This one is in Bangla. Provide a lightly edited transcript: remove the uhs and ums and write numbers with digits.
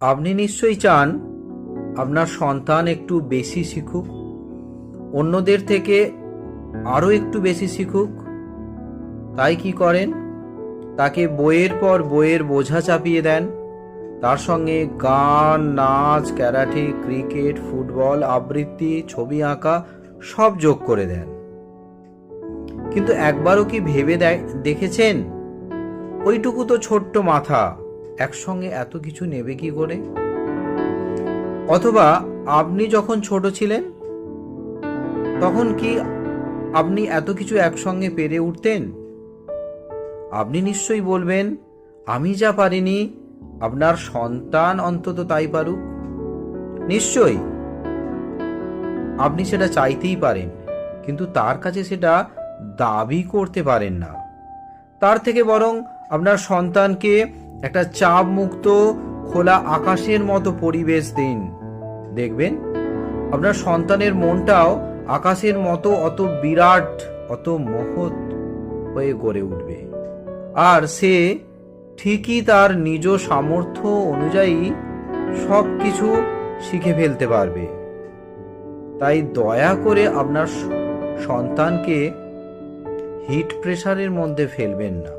আপনি নিশ্চয়ই চান আপনার সন্তান একটু বেশি শিখুক, অন্যদের থেকে আরও একটু বেশি শিখুক। তাই কি করেন? তাকে বইয়ের পর বইয়ের বোঝা চাপিয়ে দেন। তার সঙ্গে গান, নাচ, ক্যারাটে, ক্রিকেট, ফুটবল, আবৃত্তি, ছবি আঁকা সব যোগ করে দেন। কিন্তু একবারও কি ভেবে দেখেছেন ওইটুকু তো ছোট্ট মাথা একসঙ্গে এত কিছু নেবে কি করে? অথবা আপনি যখন ছোট ছিলেন তখন কি আপনি এত কিছু একসঙ্গে পেরে উঠতেন? আপনি নিশ্চয়ই বলবেন, আমি যা পারিনি আপনার সন্তান অন্তত তাই পারুক। নিশ্চয়ই আপনি সেটা চাইতেই পারেন, কিন্তু তার কাছে সেটা দাবি করতে পারেন না। তার থেকে বরং আপনার সন্তানকে একটা চাপ মুক্ত খোলা আকাশের মতো পরিবেশ দিন। দেখবেন আপনার সন্তানের মনটাও আকাশের মতো অত বিরাট, অত মহৎ হয়ে গড়ে উঠবে। আর সে ঠিকই তার নিজ সামর্থ্য অনুযায়ী সব কিছু শিখে ফেলতে পারবে। তাই দয়া করে আপনার সন্তানকে হিট প্রেসারের মধ্যে ফেলবেন না।